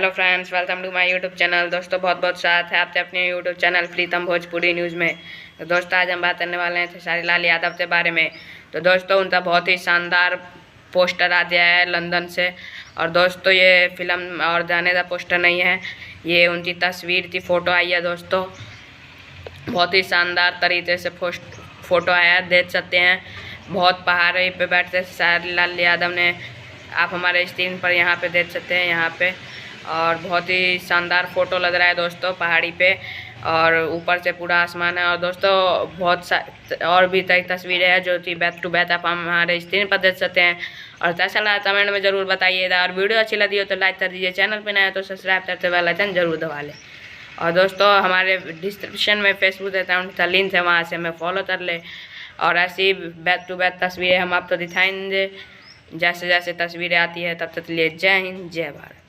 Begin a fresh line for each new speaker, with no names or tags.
Hello friends, welcome to my YouTube channel. दोस्तों बहुत बहुत स्वागत है आपके अपने YouTube channel Pritam Bhojpuri news में। तो दोस्तों आज हम बात करने वाले हैं खेसारी लाल यादव के बारे में। तो दोस्तों उनका बहुत ही शानदार पोस्टर आ गया है लंदन से। और दोस्तों ये फिल्म और जाने का पोस्टर नहीं है, ये उनकी तस्वीर की फ़ोटो आई है। दोस्तों बहुत ही शानदार तरीके से फ़ोटो आया है, देख सकते हैं। बहुत पहाड़ी पे बैठते खेसारी लाल यादव ने, आप हमारे स्क्रीन पर यहाँ पे देख सकते हैं यहाँ पे। और बहुत ही शानदार फ़ोटो लग रहा है दोस्तों पहाड़ी पे, और ऊपर से पूरा आसमान है। और दोस्तों बहुत और भी कई तस्वीरें हैं जो कि बैक टू बैक आप हमारे स्क्रीन पर देख सकते हैं। और कैसा लगा कमेंट में ज़रूर बताइएगा। और वीडियो अच्छी लगी हो तो लाइक कर दीजिए, चैनल पर नया है तो सब्सक्राइब करते बेल आइकन जरूर दबा लें। और दोस्तों हमारे डिस्क्रिप्शन में फेसबुक अकाउंट का लिंक है, वहाँ से हमें फॉलो कर ले। और ऐसी बैक टू बैक तस्वीरें हम आपको दिखाएंगे जैसे जैसे तस्वीरें आती है। तब तक लिए जय हिंद, जय भारत।